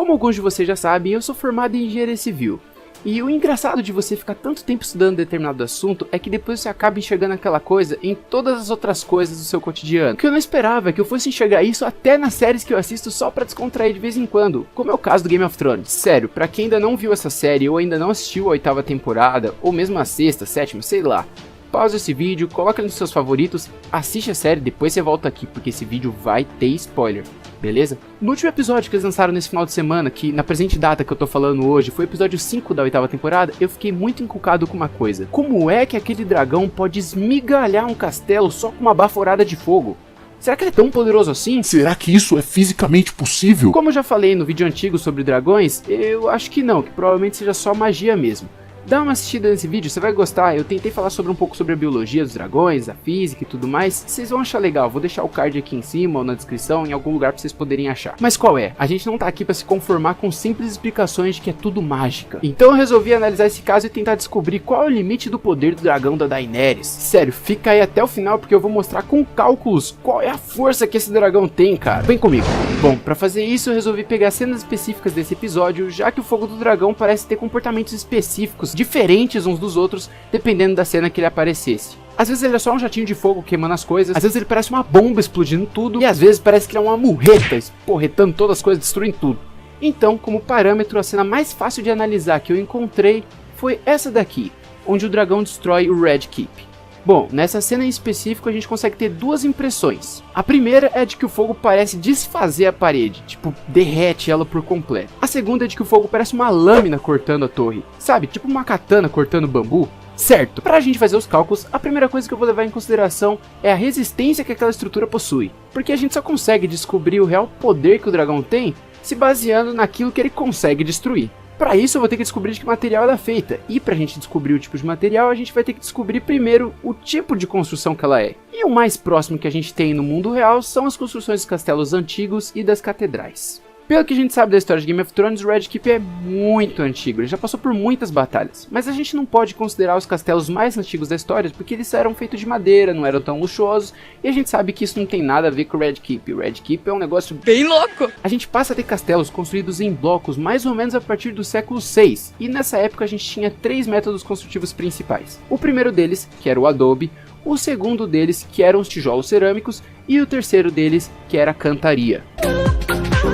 Como alguns de vocês já sabem, eu sou formado em engenharia civil. E o engraçado de você ficar tanto tempo estudando determinado assunto é que depois você acaba enxergando aquela coisa em todas as outras coisas do seu cotidiano. O que eu não esperava é que eu fosse enxergar isso até nas séries que eu assisto só pra descontrair de vez em quando, como é o caso do Game of Thrones. Sério, pra quem ainda não viu essa série ou ainda não assistiu a 8ª temporada, ou mesmo a 6ª, 7ª, sei lá, pausa esse vídeo, coloca nos seus favoritos, assiste a série, depois você volta aqui, porque esse vídeo vai ter spoiler, beleza? No último episódio que eles lançaram nesse final de semana, que na presente data que eu tô falando hoje, foi o episódio 5 da 8ª temporada, eu fiquei muito encucado com uma coisa. Como é que aquele dragão pode esmigalhar um castelo só com uma baforada de fogo? Será que ele é tão poderoso assim? Será que isso é fisicamente possível? Como eu já falei no vídeo antigo sobre dragões, eu acho que não, que provavelmente seja só magia mesmo. Dá uma assistida nesse vídeo, você vai gostar. Eu tentei falar um pouco sobre a biologia dos dragões, a física e tudo mais. Vocês vão achar legal, vou deixar o card aqui em cima ou na descrição, em algum lugar pra vocês poderem achar. Mas qual é? A gente não tá aqui pra se conformar com simples explicações de que é tudo mágica. Então eu resolvi analisar esse caso e tentar descobrir qual é o limite do poder do dragão da Daenerys. Sério, fica aí até o final porque eu vou mostrar com cálculos qual é a força que esse dragão tem, cara. Vem comigo. Bom, pra fazer isso eu resolvi pegar cenas específicas desse episódio, já que o fogo do dragão parece ter comportamentos específicos, diferentes uns dos outros, dependendo da cena que ele aparecesse. Às vezes ele é só um jatinho de fogo queimando as coisas, às vezes ele parece uma bomba explodindo tudo, e às vezes parece que ele é uma murreta esporretando todas as coisas, destruindo tudo. Então, como parâmetro, a cena mais fácil de analisar que eu encontrei foi essa daqui, onde o dragão destrói o Red Keep. Bom, nessa cena em específico a gente consegue ter duas impressões. A primeira é de que o fogo parece desfazer a parede, tipo, derrete ela por completo. A segunda é de que o fogo parece uma lâmina cortando a torre, sabe, tipo uma katana cortando bambu. Certo, pra gente fazer os cálculos, a primeira coisa que eu vou levar em consideração é a resistência que aquela estrutura possui. Porque a gente só consegue descobrir o real poder que o dragão tem se baseando naquilo que ele consegue destruir. Para isso eu vou ter que descobrir de que material ela é feita, e pra gente descobrir o tipo de material a gente vai ter que descobrir primeiro o tipo de construção que ela é. E o mais próximo que a gente tem no mundo real são as construções dos castelos antigos e das catedrais. Pelo que a gente sabe da história de Game of Thrones, o Red Keep é muito antigo, ele já passou por muitas batalhas, mas a gente não pode considerar os castelos mais antigos da história porque eles eram feitos de madeira, não eram tão luxuosos, e a gente sabe que isso não tem nada a ver com o Red Keep. O Red Keep é um negócio bem louco! A gente passa a ter castelos construídos em blocos mais ou menos a partir do século 6, e nessa época a gente tinha 3 métodos construtivos principais. O primeiro deles, que era o adobe, o segundo deles, que eram os tijolos cerâmicos, e o terceiro deles, que era a cantaria.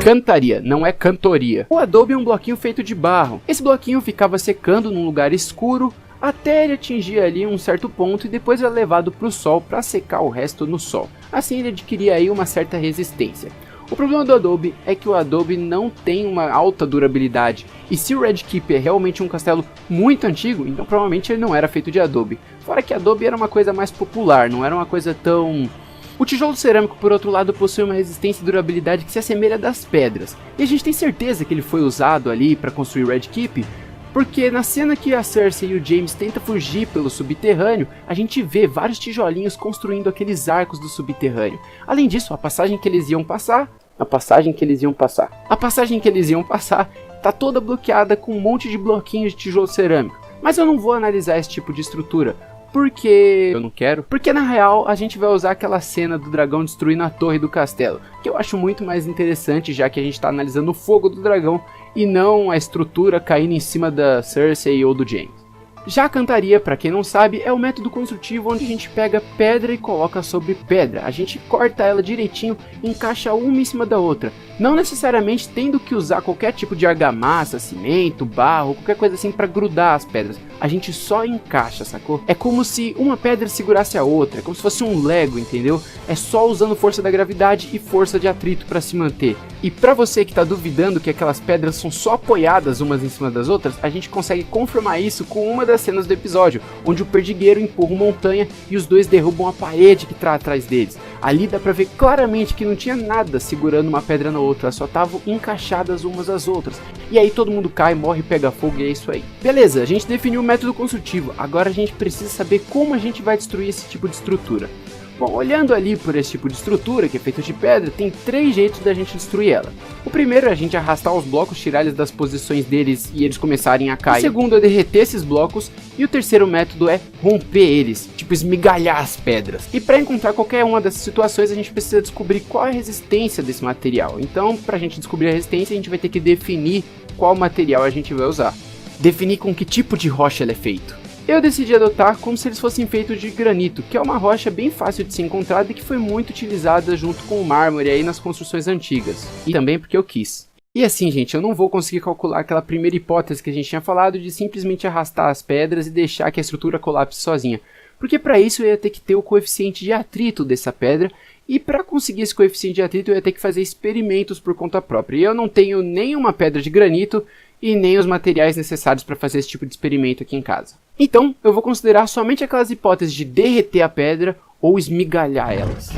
Cantaria, não é cantoria. O adobe é um bloquinho feito de barro. Esse bloquinho ficava secando num lugar escuro até ele atingir ali um certo ponto e depois era levado para o sol para secar o resto no sol. Assim ele adquiria aí uma certa resistência. O problema do adobe é que o adobe não tem uma alta durabilidade, e se o Red Keep é realmente um castelo muito antigo, então provavelmente ele não era feito de adobe. Fora que adobe era uma coisa mais popular, não era uma coisa tão... O tijolo cerâmico, por outro lado, possui uma resistência e durabilidade que se assemelha das pedras. E a gente tem certeza que ele foi usado ali para construir Red Keep, porque na cena que a Cersei e o Jaime tentam fugir pelo subterrâneo, a gente vê vários tijolinhos construindo aqueles arcos do subterrâneo. Além disso, a passagem que eles iam passar tá toda bloqueada com um monte de bloquinhos de tijolo cerâmico. Mas eu não vou analisar esse tipo de estrutura, porque eu não quero. Porque na real a gente vai usar aquela cena do dragão destruindo a torre do castelo, que eu acho muito mais interessante, já que a gente está analisando o fogo do dragão e não a estrutura caindo em cima da Cersei ou do Jaime. Já a cantaria, para quem não sabe, é o método construtivo onde a gente pega pedra e coloca sobre pedra. A gente corta ela direitinho e encaixa uma em cima da outra, não necessariamente tendo que usar qualquer tipo de argamassa, cimento, barro, qualquer coisa assim para grudar as pedras. A gente só encaixa, sacou? É como se uma pedra segurasse a outra, é como se fosse um Lego, entendeu? É só usando força da gravidade e força de atrito para se manter. E para você que tá duvidando que aquelas pedras são só apoiadas umas em cima das outras, a gente consegue confirmar isso com uma das cenas do episódio, onde o perdigueiro empurra uma montanha e os dois derrubam a parede que tá atrás deles. Ali dá pra ver claramente que não tinha nada segurando uma pedra na outra, elas só estavam encaixadas umas às outras. E aí todo mundo cai, morre, pega fogo e é isso aí. Beleza, a gente definiu o método construtivo, agora a gente precisa saber como a gente vai destruir esse tipo de estrutura. Bom, olhando ali por esse tipo de estrutura que é feita de pedra, tem 3 jeitos da gente destruir ela. O primeiro é a gente arrastar os blocos, tirar eles das posições deles e eles começarem a cair. O segundo é derreter esses blocos. E o terceiro método é romper eles, tipo esmigalhar as pedras. E para encontrar qualquer uma dessas situações, a gente precisa descobrir qual é a resistência desse material. Então, para a gente descobrir a resistência, a gente vai ter que definir qual material a gente vai usar. Definir com que tipo de rocha ele é feito. Eu decidi adotar como se eles fossem feitos de granito, que é uma rocha bem fácil de ser encontrada e que foi muito utilizada junto com o mármore aí nas construções antigas. E também porque eu quis. E assim, gente, eu não vou conseguir calcular aquela primeira hipótese que a gente tinha falado de simplesmente arrastar as pedras e deixar que a estrutura colapse sozinha. Porque para isso eu ia ter que ter o coeficiente de atrito dessa pedra, e para conseguir esse coeficiente de atrito eu ia ter que fazer experimentos por conta própria. E eu não tenho nenhuma pedra de granito e nem os materiais necessários para fazer esse tipo de experimento aqui em casa. Então, eu vou considerar somente aquelas hipóteses de derreter a pedra ou esmigalhar elas.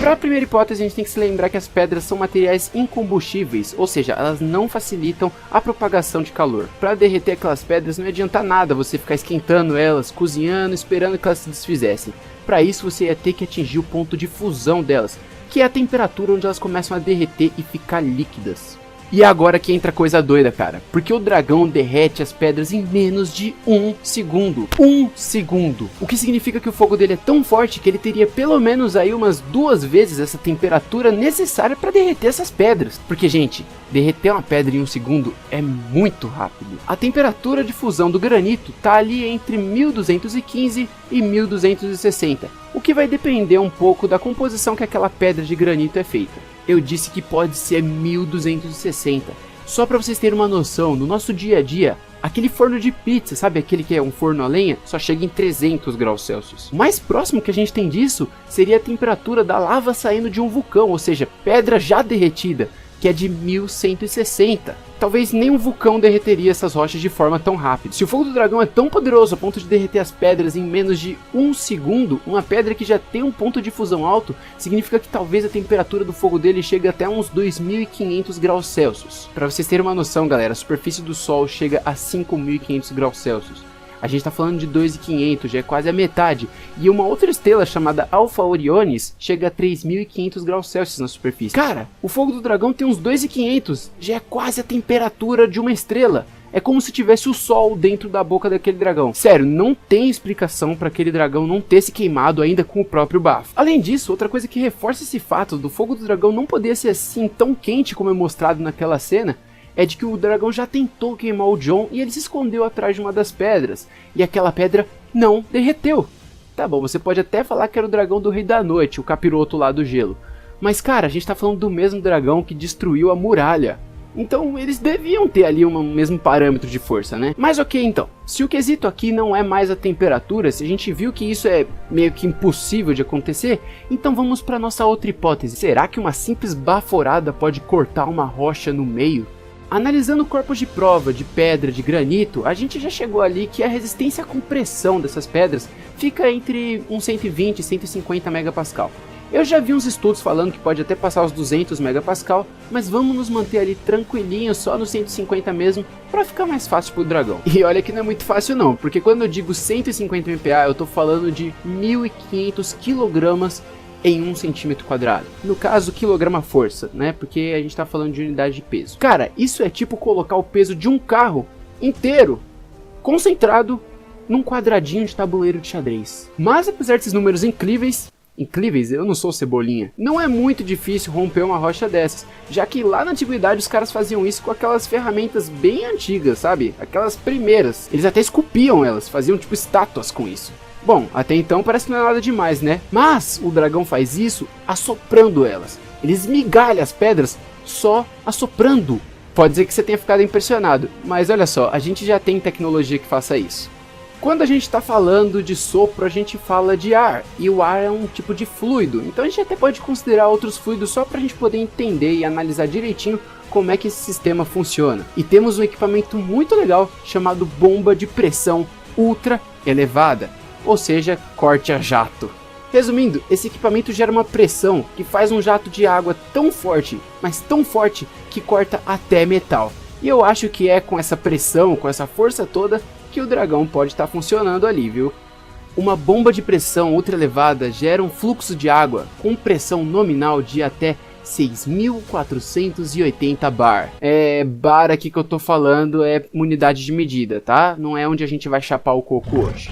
Para a primeira hipótese, a gente tem que se lembrar que as pedras são materiais incombustíveis, ou seja, elas não facilitam a propagação de calor. Para derreter aquelas pedras não adianta nada você ficar esquentando elas, cozinhando, esperando que elas se desfizessem. Para isso você ia ter que atingir o ponto de fusão delas, que é a temperatura onde elas começam a derreter e ficar líquidas. E é agora que entra coisa doida, cara, porque o dragão derrete as pedras em menos de 1 segundo. 1 segundo! O que significa que o fogo dele é tão forte que ele teria pelo menos aí umas 2 vezes essa temperatura necessária para derreter essas pedras. Porque, gente, derreter uma pedra em 1 segundo é muito rápido. A temperatura de fusão do granito tá ali entre 1215 e 1260, o que vai depender um pouco da composição que aquela pedra de granito é feita. Eu disse que pode ser 1260. Só para vocês terem uma noção, no nosso dia a dia, aquele forno de pizza, sabe aquele que é um forno a lenha, só chega em 300 graus Celsius. O mais próximo que a gente tem disso seria a temperatura da lava saindo de um vulcão, ou seja, pedra já derretida, que é de 1160. Talvez nem um vulcão derreteria essas rochas de forma tão rápida. Se o fogo do dragão é tão poderoso a ponto de derreter as pedras em menos de 1 segundo, uma pedra que já tem um ponto de fusão alto, significa que talvez a temperatura do fogo dele chegue até uns 2500 graus Celsius. Para vocês terem uma noção, galera, a superfície do Sol chega a 5500 graus Celsius. A gente está falando de 2.500, já é quase a metade. E uma outra estrela chamada Alpha Orionis chega a 3.500 graus Celsius na superfície. Cara, o fogo do dragão tem uns 2.500, já é quase a temperatura de uma estrela. É como se tivesse o sol dentro da boca daquele dragão. Sério, não tem explicação para aquele dragão não ter se queimado ainda com o próprio bafo. Além disso, outra coisa que reforça esse fato do fogo do dragão não poder ser assim tão quente como é mostrado naquela cena, é de que o dragão já tentou queimar o John e ele se escondeu atrás de uma das pedras. E aquela pedra não derreteu. Tá bom, você pode até falar que era o dragão do Rei da Noite, o capiroto lá do gelo. Mas cara, a gente tá falando do mesmo dragão que destruiu a muralha. Então eles deviam ter ali um mesmo parâmetro de força, né? Mas ok então, se o quesito aqui não é mais a temperatura, se a gente viu que isso é meio que impossível de acontecer, então vamos para nossa outra hipótese. Será que uma simples baforada pode cortar uma rocha no meio? Analisando corpos de prova de pedra, de granito, a gente já chegou ali que a resistência à compressão dessas pedras fica entre uns 120 e 150 megapascal. Eu já vi uns estudos falando que pode até passar os 200 megapascal, mas vamos nos manter ali tranquilinho, só nos 150 mesmo, para ficar mais fácil pro dragão. E olha que não é muito fácil não, porque quando eu digo 150 MPa, eu tô falando de 1.500 kg em 1 centímetro quadrado. No caso, quilograma força, né? Porque a gente tá falando de unidade de peso. Cara, isso é tipo colocar o peso de um carro inteiro concentrado num quadradinho de tabuleiro de xadrez. Mas apesar desses números incríveis, eu não sou cebolinha, não é muito difícil romper uma rocha dessas, já que lá na antiguidade os caras faziam isso com aquelas ferramentas bem antigas, sabe? Aquelas primeiras. Eles até esculpiam elas, faziam tipo estátuas com isso. Bom, até então parece que não é nada demais, né? Mas o dragão faz isso assoprando elas. Ele esmigalha as pedras só assoprando. Pode ser que você tenha ficado impressionado, mas olha só, a gente já tem tecnologia que faça isso. Quando a gente está falando de sopro, a gente fala de ar, e o ar é um tipo de fluido, então a gente até pode considerar outros fluidos só para a gente poder entender e analisar direitinho como é que esse sistema funciona. E temos um equipamento muito legal chamado bomba de pressão ultra elevada, ou seja, corte a jato. Resumindo, esse equipamento gera uma pressão que faz um jato de água tão forte, mas tão forte, que corta até metal. E eu acho que é com essa pressão, com essa força toda, que o dragão pode estar funcionando ali, viu? uma bomba de pressão ultra elevada gera um fluxo de água com pressão nominal de até 6.480 bar. Bar aqui que eu tô falando é unidade de medida, tá? Não é onde a gente vai chapar o coco hoje.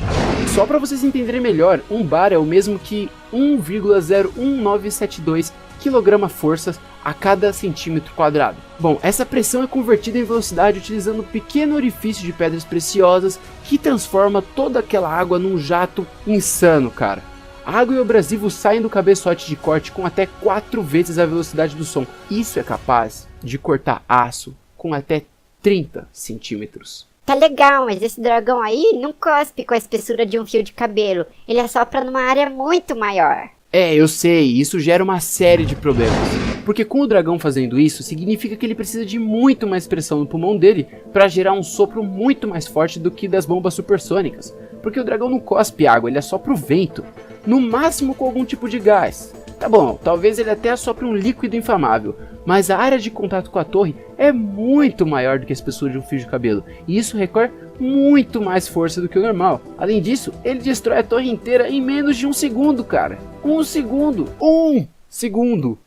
Só para vocês entenderem melhor, um bar é o mesmo que 1,01972 kg-forças a cada centímetro quadrado. Bom, essa pressão é convertida em velocidade utilizando um pequeno orifício de pedras preciosas que transforma toda aquela água num jato insano, cara. A água e o abrasivo saem do cabeçote de corte com até 4 vezes a velocidade do som. Isso é capaz de cortar aço com até 30 centímetros. Tá legal, mas esse dragão aí não cospe com a espessura de um fio de cabelo. Ele assopra numa área muito maior. Eu sei, isso gera uma série de problemas. Porque com o dragão fazendo isso, significa que ele precisa de muito mais pressão no pulmão dele para gerar um sopro muito mais forte do que das bombas supersônicas. Porque o dragão não cospe água, ele assopra o vento. No máximo com algum tipo de gás. Tá bom, talvez ele até assopre um líquido inflamável, mas a área de contato com a torre é muito maior do que a espessura de um fio de cabelo, e isso requer muito mais força do que o normal. Além disso, ele destrói a torre inteira em menos de 1 segundo, cara. 1 segundo! 1 segundo!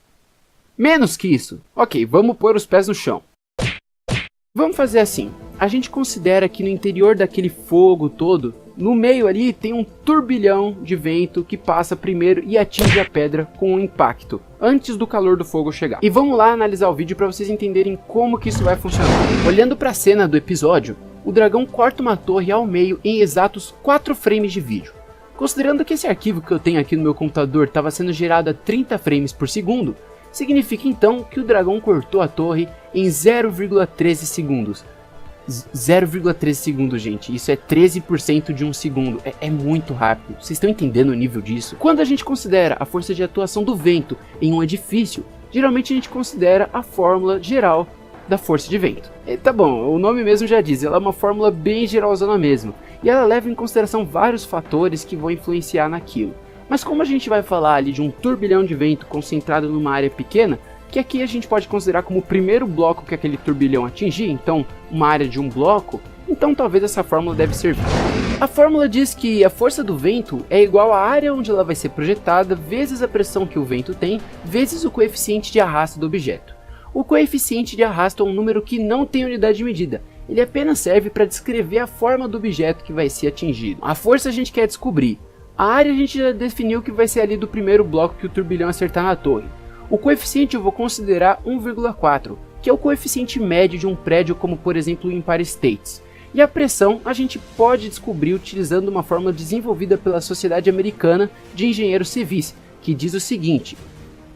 Menos que isso. Ok, vamos pôr os pés no chão. Vamos fazer assim. A gente considera que no interior daquele fogo todo, no meio ali tem um turbilhão de vento que passa primeiro e atinge a pedra com um impacto, antes do calor do fogo chegar. E vamos lá analisar o vídeo para vocês entenderem como que isso vai funcionar. Olhando para a cena do episódio, o dragão corta uma torre ao meio em exatos 4 frames de vídeo. Considerando que esse arquivo que eu tenho aqui no meu computador estava sendo gerado a 30 frames por segundo, significa então que o dragão cortou a torre em 0,13 segundos. 0,13 segundos, gente, isso é 13% de 1 segundo, é muito rápido, vocês estão entendendo o nível disso? Quando a gente considera a força de atuação do vento em um edifício, geralmente a gente considera a fórmula geral da força de vento. E tá bom, o nome mesmo já diz, ela é uma fórmula bem geralzona mesmo, e ela leva em consideração vários fatores que vão influenciar naquilo. Mas como a gente vai falar ali de um turbilhão de vento concentrado numa área pequena, que aqui a gente pode considerar como o primeiro bloco que aquele turbilhão atingir, então uma área de um bloco, então talvez essa fórmula deve servir. A fórmula diz que a força do vento é igual à área onde ela vai ser projetada, vezes a pressão que o vento tem, vezes o coeficiente de arrasto do objeto. O coeficiente de arrasto é um número que não tem unidade de medida, ele apenas serve para descrever a forma do objeto que vai ser atingido. A força a gente quer descobrir, a área a gente já definiu que vai ser ali do primeiro bloco que o turbilhão acertar na torre. O coeficiente eu vou considerar 1,4, que é o coeficiente médio de um prédio como por exemplo o Empire State. E a pressão a gente pode descobrir utilizando uma fórmula desenvolvida pela Sociedade Americana de Engenheiros Civis, que diz o seguinte: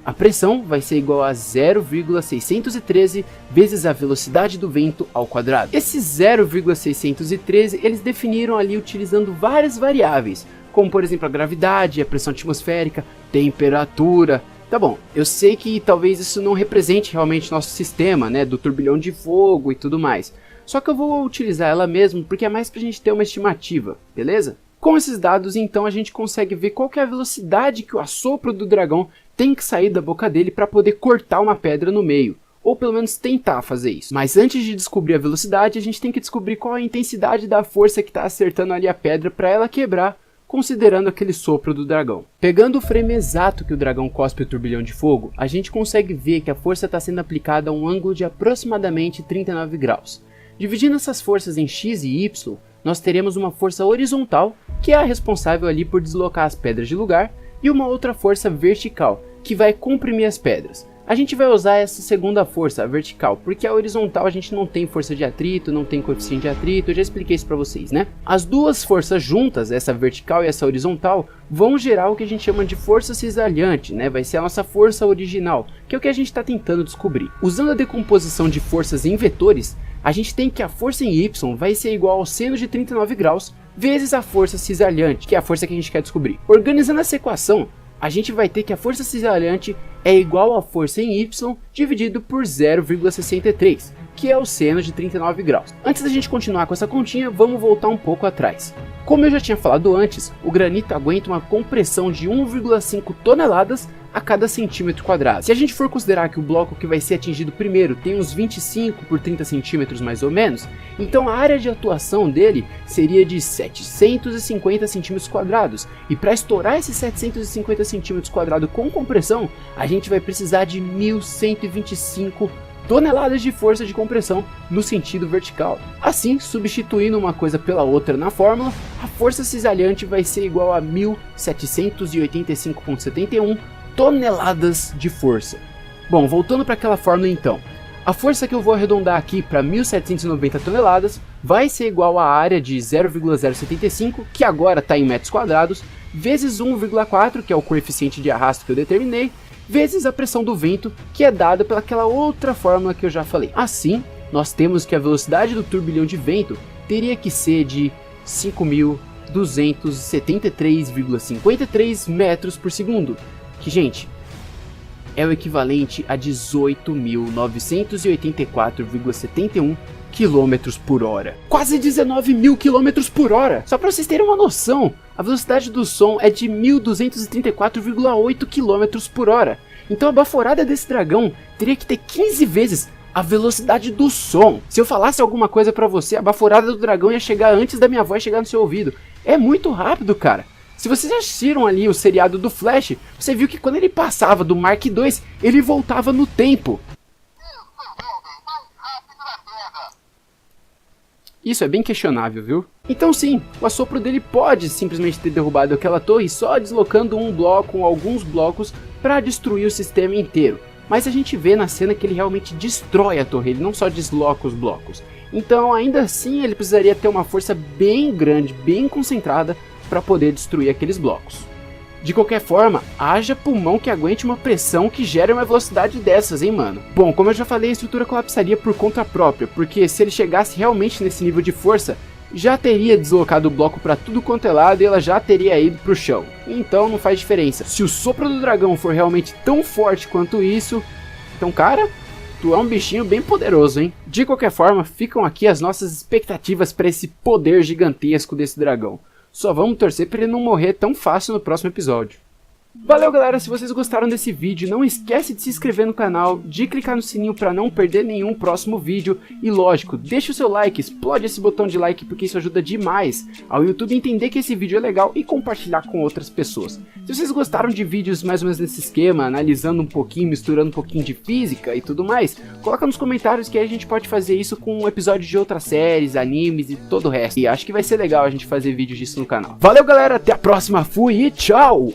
a pressão vai ser igual a 0,613 vezes a velocidade do vento ao quadrado. Esse 0,613 eles definiram ali utilizando várias variáveis, como por exemplo a gravidade, a pressão atmosférica, temperatura. Tá bom, eu sei que talvez isso não represente realmente nosso sistema, né, do turbilhão de fogo e tudo mais. Só que eu vou utilizar ela mesmo porque é mais pra gente ter uma estimativa, beleza? Com esses dados, então, a gente consegue ver qual que é a velocidade que o assopro do dragão tem que sair da boca dele para poder cortar uma pedra no meio. Ou pelo menos tentar fazer isso. Mas antes de descobrir a velocidade, a gente tem que descobrir qual a intensidade da força que está acertando ali a pedra para ela quebrar, considerando aquele sopro do dragão. Pegando o frame exato que o dragão cospe o turbilhão de fogo, a gente consegue ver que a força está sendo aplicada a um ângulo de aproximadamente 39 graus. Dividindo essas forças em x e y, nós teremos uma força horizontal, que é a responsável ali por deslocar as pedras de lugar, e uma outra força vertical, que vai comprimir as pedras. A gente vai usar essa segunda força, a vertical, porque a horizontal a gente não tem força de atrito, não tem coeficiente de atrito, eu já expliquei isso para vocês, né? As duas forças juntas, essa vertical e essa horizontal, vão gerar o que a gente chama de força cisalhante, né? Vai ser a nossa força original, que é o que a gente está tentando descobrir. Usando a decomposição de forças em vetores, a gente tem que a força em y vai ser igual ao seno de 39 graus, vezes a força cisalhante, que é a força que a gente quer descobrir. Organizando essa equação, a gente vai ter que a força cisalhante é igual a força em y dividido por 0,63, que é o seno de 39 graus. Antes da gente continuar com essa continha, vamos voltar um pouco atrás. Como eu já tinha falado antes, o granito aguenta uma compressão de 1,5 toneladas a cada centímetro quadrado. Se a gente for considerar que o bloco que vai ser atingido primeiro tem uns 25 por 30 centímetros mais ou menos, então a área de atuação dele seria de 750 centímetros quadrados. E para estourar esses 750 centímetros quadrados com compressão, a gente vai precisar de 1.125 toneladas de força de compressão no sentido vertical. Assim, substituindo uma coisa pela outra na fórmula, a força cisalhante vai ser igual a 1.785,71 toneladas de força. Bom, voltando para aquela fórmula então, a força que eu vou arredondar aqui para 1.790 toneladas vai ser igual à área de 0,075, que agora está em metros quadrados, vezes 1,4, que é o coeficiente de arrasto que eu determinei, vezes a pressão do vento, que é dada pelaquela outra fórmula que eu já falei. Assim, nós temos que a velocidade do turbilhão de vento teria que ser de 5.273,53 metros por segundo, que, gente, é o equivalente a 18.984,71 km por hora. Quase 19.000 km por hora! Só para vocês terem uma noção, a velocidade do som é de 1.234,8 km por hora. Então a baforada desse dragão teria que ter 15 vezes a velocidade do som. Se eu falasse alguma coisa para você, a baforada do dragão ia chegar antes da minha voz chegar no seu ouvido. É muito rápido, cara. Se vocês assistiram ali o seriado do Flash, você viu que quando ele passava do Mark II, ele voltava no tempo. Isso é bem questionável, viu? Então sim, o assopro dele pode simplesmente ter derrubado aquela torre só deslocando um bloco ou alguns blocos para destruir o sistema inteiro. Mas a gente vê na cena que ele realmente destrói a torre, ele não só desloca os blocos. Então ainda assim ele precisaria ter uma força bem grande, bem concentrada para poder destruir aqueles blocos. De qualquer forma, haja pulmão que aguente uma pressão que gere uma velocidade dessas, hein, mano? Bom, como eu já falei, a estrutura colapsaria por conta própria, porque se ele chegasse realmente nesse nível de força, já teria deslocado o bloco para tudo quanto é lado e ela já teria ido pro chão. Então não faz diferença. Se o sopro do dragão for realmente tão forte quanto isso, então, cara, tu é um bichinho bem poderoso, hein? De qualquer forma, ficam aqui as nossas expectativas para esse poder gigantesco desse dragão. Só vamos torcer para ele não morrer tão fácil no próximo episódio. Valeu, galera, se vocês gostaram desse vídeo, não esquece de se inscrever no canal, de clicar no sininho para não perder nenhum próximo vídeo e, lógico, deixa o seu like, explode esse botão de like porque isso ajuda demais ao YouTube entender que esse vídeo é legal e compartilhar com outras pessoas. Se vocês gostaram de vídeos mais ou menos nesse esquema, analisando um pouquinho, misturando um pouquinho de física e tudo mais, coloca nos comentários que aí a gente pode fazer isso com um episódio de outras séries, animes e todo o resto. E acho que vai ser legal a gente fazer vídeos disso no canal. Valeu, galera, até a próxima, fui e tchau!